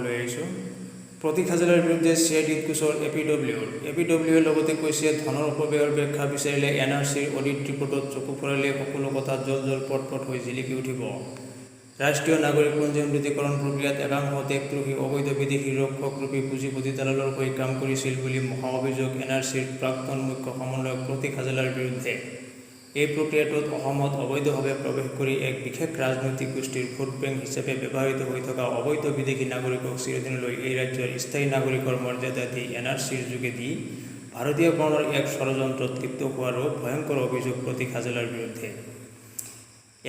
লৈ আহিছোঁ। প্ৰতীক হাজেলাৰ বিৰুদ্ধে CIDত গোচৰ এপিডব্লিউৰ লগতে কৈছে ধনৰ অপব্যয়ৰ ব্যাখ্যা বিচাৰিলে NRCৰ অডিট ৰিপৰ্টত চকু ফুৰালে সকলো কথা জল পট হৈ জিলিকি উঠিব। ৰাষ্ট্ৰীয় নাগৰিক পঞ্জীয়ন প্ৰক্ৰিয়াত একাংশ দেশদ্ৰোহী অবৈধ বিদেশী ৰক্ষকৰূপী পুঁজিপতি দালালৰ হৈ কাম কৰিছিল বুলি মহা অভিযোগ NRCৰ প্ৰাক্তন মুখ্য সমন্বয়ক প্ৰতীক হাজেলাৰ বিৰুদ্ধে। এই প্ৰক্ৰিয়াটোত অসমত অবৈধভাৱে প্ৰৱেশ কৰি এক বিশেষ ৰাজনৈতিক গোষ্ঠীৰ ভোট বেংক হিচাপে ব্যৱহৃত হৈ থকা অবৈধ বিদেশী নাগৰিকক চিৰদিনলৈ এই ৰাজ্যৰ স্থায়ী নাগৰিকৰ মৰ্যাদা দি NRCৰ যোগেদি ভাৰতীয়কৰণৰ এক ষড়যন্ত্ৰত লিপ্ত হোৱাৰো ভয়ংকৰ অভিযোগ প্ৰতীক হাজেলাৰ বিৰুদ্ধে।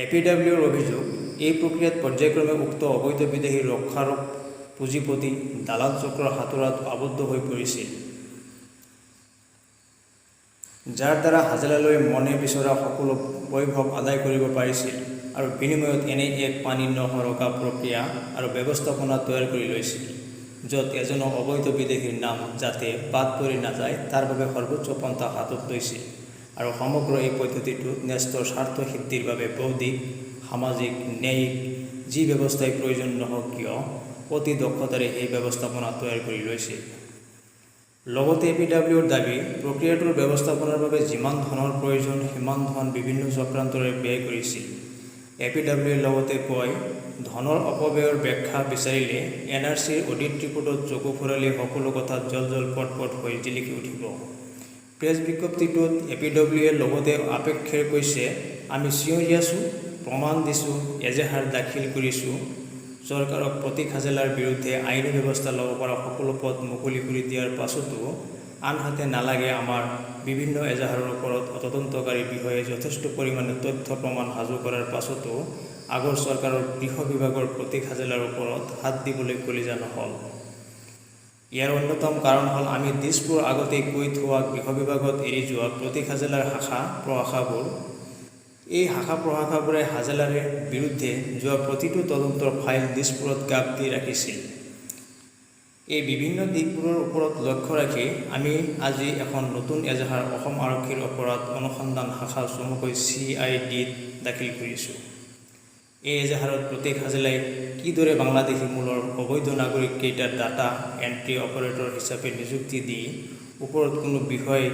এপিডব্লিউৰ অভিযোগ, এই প্ৰক্ৰিয়াত পৰ্যায়ক্ৰমে উক্ত অবৈধ বিদেশী ৰক্ষাৰক পুঁজিপতি দালাল চক্ৰৰ হাতোৰাত আবদ্ধ হৈ পৰিছিল, যাৰ দ্বাৰা হাজেলালৈ মনে বিচৰা সকলো বৈভৱ আদায় কৰিব পাৰিছিল আৰু বিনিময়ত এনে এক পানী নসৰকা প্ৰক্ৰিয়া আৰু ব্যৱস্থাপনা তৈয়াৰ কৰি লৈছিল, য'ত এজনো অবৈধ বিদেশীৰ নাম যাতে বাদ পৰি নাযায় তাৰ বাবে সৰ্বোচ্চ পন্থা হাতত লৈছিল আৰু সমগ্ৰ এই পদ্ধতিটোত ন্যস্তৰ স্বাৰ্থ সিদ্ধিৰ বাবে বৌদ্ধিক, সামাজিক, ন্যায়িক যি ব্যৱস্থাই প্ৰয়োজন নহওক কিয় অতি দক্ষতাৰে এই ব্যৱস্থাপনা তৈয়াৰ কৰি লৈছিল। লগতে এপিডব্লিউৰ দাবী, প্ৰক্ৰিয়াটোৰ ব্যৱস্থাপনাৰ বাবে যিমান ধনৰ প্ৰয়োজন সিমান ধন বিভিন্ন চক্ৰান্তৰে ব্যয় কৰিছিল। এপিডব্লিউৰ লগতে কয়, ধনৰ অপব্যয়ৰ ব্যাখ্যা বিচাৰিলে NRCৰ অডিট ৰিপৰ্টত চকু ফুৰালে সকলো কথা জল পট হৈ জিলিকি উঠিব। প্ৰেছ বিজ্ঞপ্তিটোত এপিডব্লিউৱে লগতে আপেক্ষেৰে কৈছে, আমি চিঞৰি আছোঁ, প্ৰমাণ দিছোঁ, এজাহাৰ দাখিল কৰিছোঁ, চৰকাৰক প্ৰতীক হাজেলাৰ বিৰুদ্ধে আইনী ব্যৱস্থা ল'ব পৰা সকলো পথ মুকলি কৰি দিয়াৰ পাছতো আনহাতে নালাগে আমাৰ বিভিন্ন এজাহাৰৰ ওপৰত তদন্তকাৰী বিষয়ে যথেষ্ট পৰিমাণে তথ্য প্ৰমাণ সাজু কৰাৰ পাছতো আগৰ চৰকাৰৰ গৃহ বিভাগৰ প্ৰতীক হাজেলাৰ ওপৰত হাত দিবলৈ কলিজা নহ'ল। ইয়াৰ অন্যতম কাৰণ হ'ল আমি দিছপুৰ আগতেই কৈ থোৱা গৃহ বিভাগত এৰি যোৱা প্ৰতীক হাজেলাৰ শাখা প্ৰশাখাবোৰ। এই শাখা প্ৰশাখাবোৰে হাজেলাৰে বিৰুদ্ধে যোৱা প্ৰতিটো তদন্তৰ ফাইল দিছপুৰত গাপ দি ৰাখিছিল। এই বিভিন্ন দিশবোৰৰ ওপৰত লক্ষ্য ৰাখি আমি আজি এখন নতুন এজাহাৰ অসম আৰক্ষীৰ অপৰাধ অনুসন্ধান শাখা চমুকৈ CIDত দাখিল কৰিছোঁ। এই এজাহাৰত প্ৰতীক হাজেলাই কিদৰে বাংলাদেশী মূলৰ অবৈধ নাগৰিক কেইটাৰ ডাটা এণ্ট্ৰি অপাৰেটৰ হিচাপে নিযুক্তি দি ওপৰত কোনো বিষয়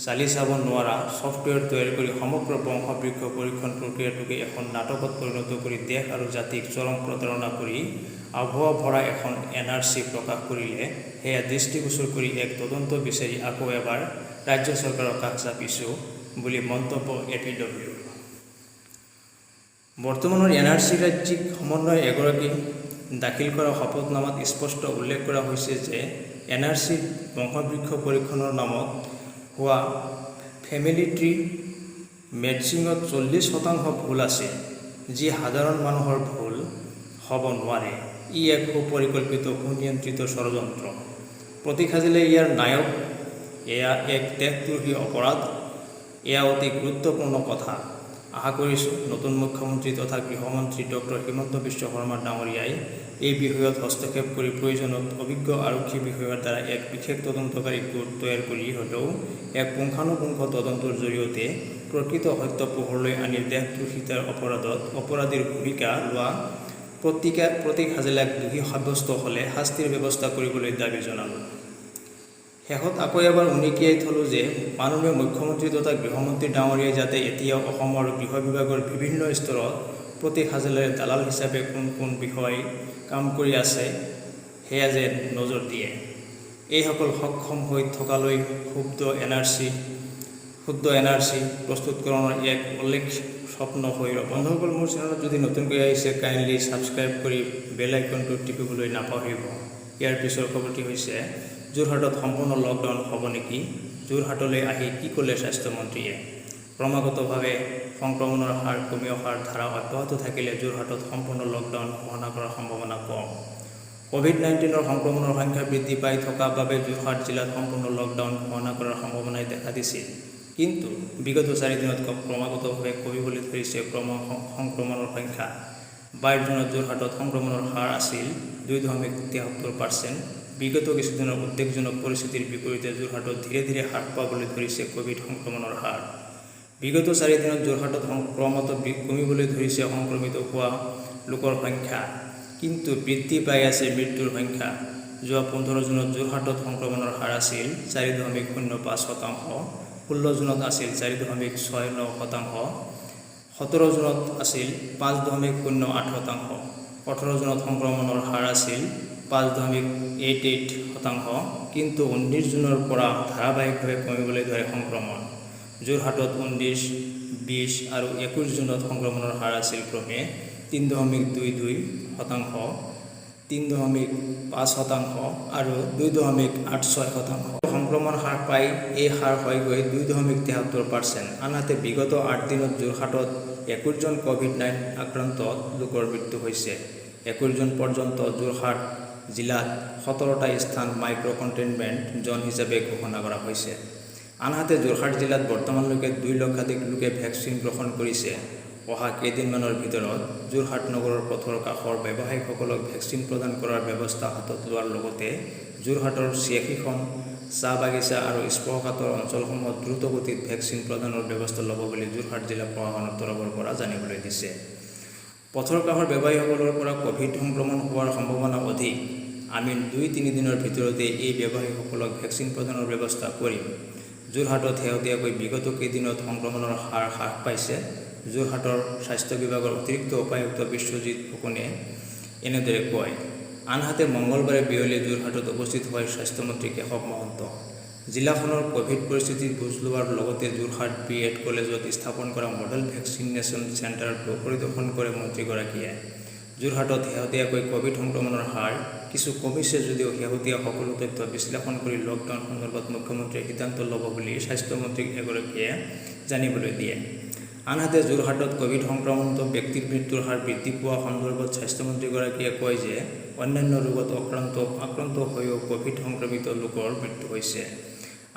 চালি চাব নোৱাৰা ছফ্টৱেৰ তৈয়াৰ কৰি সমগ্ৰ বংশবৃক্ষ পৰীক্ষণ প্ৰক্ৰিয়াটোকে এখন নাটকত পৰিণত কৰি দেশ আৰু জাতিক চৰম প্ৰতাৰণা কৰি আভুৱা ভৰা এখন NRC প্ৰকাশ কৰিলে সেয়া দৃষ্টিগোচৰ কৰি এক তদন্ত বিচাৰি আকৌ এবাৰ ৰাজ্য চৰকাৰৰ কাষ চাপিছোঁ বুলি মন্তব্য এপিডব্লিউৰ। বৰ্তমানৰ NRC ৰাজ্যিক সমন্বয় এগৰাকী দাখিল কৰা শপতনামাত স্পষ্ট উল্লেখ কৰা হৈছে যে NRC বংশবৃক্ষ পৰীক্ষণৰ নামত হোৱা ফেমিলি ট্ৰী মেটচিঙত 40% ভুল আছে, যি সাধাৰণ মানুহৰ ভুল হ'ব নোৱাৰে। ই এক সুপৰিকল্পিত সুনিয়ন্ত্ৰিত ষড়যন্ত্ৰ। প্ৰতীক হাজেলাই ইয়াৰ নায়ক। এয়া এক দেশদ্ৰোহী অপৰাধ। এয়া অতি গুৰুত্বপূৰ্ণ কথা। আশা কৰিছোঁ নতুন মুখ্যমন্ত্ৰী তথা গৃহমন্ত্ৰী ডক্টৰ হিমন্ত বিশ্ব শৰ্মা ডাঙৰীয়াই এই বিষয়ত হস্তক্ষেপ কৰি প্ৰয়োজনত অভিজ্ঞ আৰক্ষী বিষয়াৰ দ্বাৰা এক বিশেষ তদন্তকাৰী গোট তৈয়াৰ কৰি হ'লেও এক পুংখানুপুংখ তদন্তৰ জৰিয়তে প্ৰকৃত সত্য পোহৰলৈ আনি দেশদ্ৰোহিতাৰ অপৰাধত অপৰাধীৰ ভূমিকা লোৱা প্ৰতীক হাজেলাক দোষী সাব্যস্ত হ'লে শাস্তিৰ ব্যৱস্থা কৰিবলৈ দাবী জনালোঁ। শেষত আকৌ এবাৰ উনুকিয়াই থলোঁ যে মাননীয় মুখ্যমন্ত্ৰী তথা গৃহমন্ত্ৰী ডাঙৰীয়াই যাতে এতিয়া অসমৰ গৃহ বিভাগৰ বিভিন্ন স্তৰত প্ৰতীক হাজেলাৰ দালাল হিচাপে কোন বিষয় কাম কৰি আছে সেয়া যেন নজৰ দিয়ে। এইসকল সক্ষম হৈ থকালৈ শুদ্ধ NRC প্ৰস্তুতকৰণৰ এক উল্লেখ স্বপ্ন হৈ ৰ'ব। বন্ধুসকল, মোৰ চেনেলত যদি নতুনকৈ আহিছে কাইণ্ডলি ছাবস্ক্ৰাইব কৰি বেল আইকনটো টিপিবলৈ নাপাহৰিব। ইয়াৰ পিছৰ খবৰটি হৈছে, যোৰহাটত সম্পূৰ্ণ লকডাউন হ'ব নেকি? যোৰহাটলৈ আহি কি ক'লে স্বাস্থ্যমন্ত্ৰীয়ে? ক্ৰমাগতভাৱে সংক্ৰমণৰ হাৰ কমি অহাৰ ধাৰা অব্যাহত থাকিলে যোৰহাটত সম্পূৰ্ণ লকডাউন ঘোষণা কৰাৰ সম্ভাৱনা কম। COVID-19 সংক্ৰমণৰ সংখ্যা বৃদ্ধি পাই থকা বাবে যোৰহাট জিলাত সম্পূৰ্ণ লকডাউন ঘোষণা কৰাৰ সম্ভাৱনাই দেখা দিছিল। কিন্তু বিগত 4 দিনত ক্ৰমাগতভাৱে কমিবলৈ ধৰিছে সংক্ৰমণৰ সংখ্যা। 22 জুনত যোৰহাটত সংক্ৰমণৰ হাৰ আছিল 2.73%। বিগত কিছুদিনৰ উদ্বেগজনক পৰিস্থিতিৰ বিপৰীতে যোৰহাটত ধীৰে ধীৰে হ্ৰাস পাবলৈ ধৰিছে কোভিড সংক্ৰমণৰ হাৰ। বিগত 4 দিনত যোৰহাটত ক্ৰমাৎ কমিবলৈ ধৰিছে সংক্ৰমিত হোৱা লোকৰ সংখ্যা। কিন্তু বৃদ্ধি পাই আছে মৃত্যুৰ সংখ্যা। যোৱা 15 জুনত যোৰহাটত সংক্ৰমণৰ হাৰ আছিল 4.05%, 16 জুনত আছিল 4.69%, 17 জুনত আছিল 5.08%, 18 জুনত সংক্ৰমণৰ হাৰ আছিল 5.88%, কিন্তু 19 জুনৰ পৰা ধাৰাবাহিকভাৱে কমিবলৈ ধৰে সংক্ৰমণ। যোৰহাটত 19, 20 আৰু 21 জুনত সংক্ৰমণৰ হাৰ আছিল ক্ৰমে 3.22%, 3.5% আৰু 2.86%। সংক্ৰমণ হাৰ পাই এই হাৰ হয়গৈ 2.73%। আনহাতে বিগত 8 দিনত যোৰহাটত 21 জন ক'ভিড-19 আক্ৰান্ত লোকৰ মৃত্যু হৈছে। 21 জুন পৰ্যন্ত যোৰহাট জিলাত 17টা স্থান মাইক্ৰ কণ্টেইনমেণ্ট জ'ন হিচাপে ঘোষণা কৰা হৈছে। আনহাতে যোৰহাট জিলাত বৰ্তমানলৈকে 2 লক্ষাধিক লোকে ভেকচিন গ্ৰহণ কৰিছে। অহা কেইদিনমানৰ ভিতৰত যোৰহাট নগৰৰ পথৰ কাষৰ ব্যৱসায়ীসকলক ভেকচিন প্ৰদান কৰাৰ ব্যৱস্থা হাতত লোৱাৰ লগতে যোৰহাটৰ 86খন চাহ বাগিচা আৰু স্পৰ্শকাতৰ অঞ্চলসমূহত দ্ৰুতগতিত ভেকচিন প্ৰদানৰ ব্যৱস্থা ল'ব বুলি যোৰহাট জিলা প্ৰশাসনৰ তৰফৰ পৰা জানিবলৈ দিছে। পথৰ কাষৰ ব্যৱসায়ীসকলৰ পৰা ক'ভিড সংক্ৰমণ হোৱাৰ সম্ভাৱনা অধিক। আমি 2-3 দিনৰ ভিতৰতে এই ব্যৱসায়ীসকলক ভেকচিন প্ৰদানৰ ব্যৱস্থা কৰিম। যোৰহাটত শেহতীয়াকৈ বিগত কেইদিনত সংক্ৰমণৰ হাৰ হ্ৰাস পাইছে। যোৰহাটৰ স্বাস্থ্য বিভাগৰ অতিৰিক্ত উপায়ুক্ত বিশ্বজিৎ ফুকনে এনেদৰে কয়। আনহাতে মঙলবাৰে বিয়লি যোৰহাটত উপস্থিত হয় স্বাস্থ্যমন্ত্ৰী কেশৱ মহন্ত। জিলাখনৰ ক'ভিড পৰিস্থিতিৰ বুজ লোৱাৰ লগতে যোৰহাট BEd কলেজত স্থাপন কৰা মডেল ভেকচিনেশ্যন চেণ্টাৰটো পৰিদৰ্শন কৰে মন্ত্ৰীগৰাকীয়ে। যোৰহাটত শেহতীয়াকৈ ক'ভিড সংক্ৰমণৰ হাৰ কিছু কমিছে যদিও শেহতীয়া সকলো তথ্য বিশ্লেষণ কৰি লকডাউন সন্দৰ্ভত মুখ্যমন্ত্ৰীয়ে সিদ্ধান্ত ল'ব বুলি স্বাস্থ্যমন্ত্ৰী এগৰাকীয়ে জানিবলৈ দিয়ে। আনহাতে যোৰহাটত ক'ভিড সংক্ৰমণত ব্যক্তিৰ মৃত্যুৰ হাৰ বৃদ্ধি পোৱা সন্দৰ্ভত স্বাস্থ্যমন্ত্ৰীগৰাকীয়ে কয় যে অন্যান্য ৰোগত আক্ৰান্ত হৈও ক'ভিড সংক্ৰমিত লোকৰ মৃত্যু হৈছে।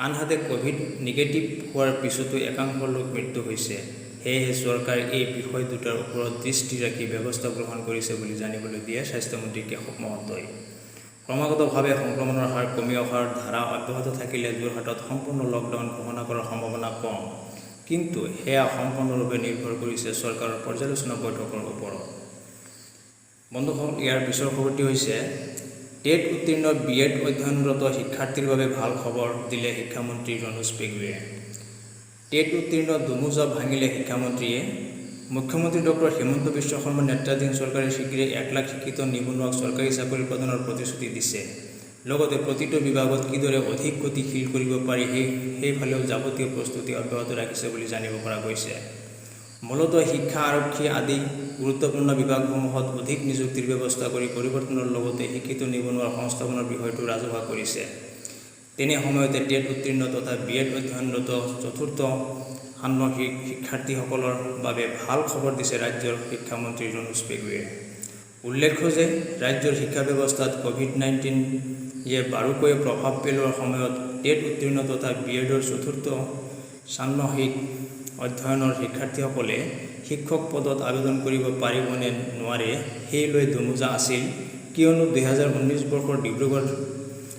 আনহাতে ক'ভিড নিগেটিভ হোৱাৰ পিছতো একাংশ লোক মৃত্যু হৈছে। সেয়েহে চৰকাৰে এই বিষয় দুটাৰ ওপৰত দৃষ্টি ৰাখি ব্যৱস্থা গ্ৰহণ কৰিছে বুলি জানিবলৈ দিয়ে স্বাস্থ্যমন্ত্ৰী কেশৱ মহন্তই। ক্ৰমাগতভাৱে সংক্ৰমণৰ হাৰ কমি অহাৰ ধাৰা অব্যাহত থাকিলে যোৰহাটত সম্পূৰ্ণ লকডাউন ঘোষণা কৰাৰ সম্ভাৱনা কম। কিন্তু সেয়া সম্পূৰ্ণৰূপে নিৰ্ভৰ কৰিছে চৰকাৰৰ পৰ্যালোচনা বৈঠকৰ ওপৰত। বন্ধুসকল, ইয়াৰ পিছৰ খবৰটি হৈছে টেট উত্তীৰ্ণ BEd অধ্যয়নৰত শিক্ষাৰ্থীৰ বাবে ভাল খবৰ দিলে শিক্ষামন্ত্ৰী ৰণোজ পেগুৱে। টেট উত্তীৰ্ণ দুমোজা ভাঙিলে শিক্ষামন্ত্ৰীয়ে। মুখ্যমন্ত্ৰী ডক্টৰ হিমন্ত বিশ্ব শৰ্মা নেতৃত্বাধীন চৰকাৰে শীঘ্ৰে 1 লাখ শিক্ষিত নিবনুৱাক চৰকাৰী চাকৰি প্ৰদানৰ প্ৰতিশ্ৰুতি দিছে। লগতে প্ৰতিটো বিভাগত কিদৰে অধিক গতিশীল কৰিব পাৰি সেইফালেও যাৱতীয় প্ৰস্তুতি অব্যাহত ৰাখিছে বুলি জানিব পৰা গৈছে। মূলতঃ শিক্ষা, আৰক্ষী আদি গুৰুত্বপূৰ্ণ বিভাগসমূহত অধিক নিযুক্তিৰ ব্যৱস্থা কৰি পৰিৱৰ্তনৰ লগতে শিক্ষিত নিবনুৱাৰ সংস্থাপনৰ বিষয়টো ৰাজহুৱা কৰিছে। তেনে সময়তে টেট উত্তীৰ্ণ তথা BEd অধ্যয়নৰত চতুৰ্থ ষাণ্মাসিক শিক্ষাৰ্থীসকলৰ বাবে ভাল খবৰ দিছে ৰাজ্যৰ শিক্ষামন্ত্ৰী ৰণোজ পেগুৱে। উল্লেখ্য যে ৰাজ্যৰ শিক্ষা ব্যৱস্থাত COVID-19 বাৰুকৈ প্ৰভাৱ পেলোৱাৰ সময়ত টেট উত্তীৰ্ণ তথা BEdৰ চতুৰ্থ ষাণ্মাসিক অধ্যয়নৰ শিক্ষাৰ্থীসকলে শিক্ষক পদত আবেদন কৰিব পাৰিব নে নোৱাৰে সেই লৈ দোমোজা আছিল। কিয়নো 2019 বৰ্ষৰ ডিব্ৰুগড়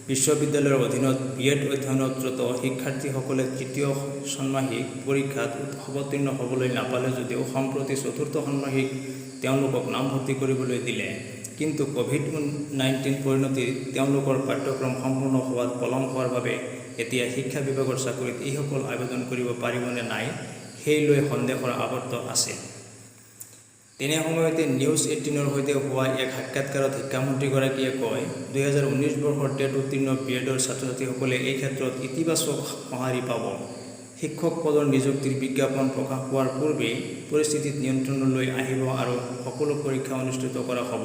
বিশ্ববিদ্যালয়ৰ অধীনত BEd অধ্যয়নৰত শিক্ষাৰ্থীসকলে তৃতীয় ষাণ্মাসিক পৰীক্ষাত অৱতীৰ্ণ হ'বলৈ নাপালে যদিও সম্প্ৰতি চতুৰ্থ ষাণ্মাসিক তেওঁলোকক নামভৰ্তি কৰিবলৈ দিলে। কিন্তু COVID-19 পৰিণতিত তেওঁলোকৰ পাঠ্যক্ৰম সম্পূৰ্ণ হোৱাত পলম হোৱাৰ বাবে এতিয়া শিক্ষা বিভাগৰ চাকৰিত এইসকল আবেদন কৰিব পাৰিবনে নাই সেই লৈ সন্দেহৰ আৱৰ্ত আছে। তেনে সময়তে নিউজ 18ৰ সৈতে হোৱা এক সাক্ষাৎকাৰত শিক্ষামন্ত্ৰীগৰাকীয়ে কয়, 2019 বৰ্ষৰ টেট উত্তীৰ্ণ BEdৰ ছাত্ৰ-ছাত্ৰীসকলে এই ক্ষেত্ৰত ইতিবাচক সঁহাৰি পাব। শিক্ষক পদৰ নিযুক্তিৰ বিজ্ঞাপন প্ৰকাশ হোৱাৰ পূৰ্বেই পৰিস্থিতিত নিয়ন্ত্ৰণলৈ আহিব আৰু সকলো পৰীক্ষা অনুষ্ঠিত কৰা হ'ব।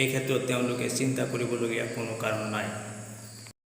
এই ক্ষেত্ৰত তেওঁলোকে চিন্তা কৰিবলগীয়া কোনো কাৰণ নাই।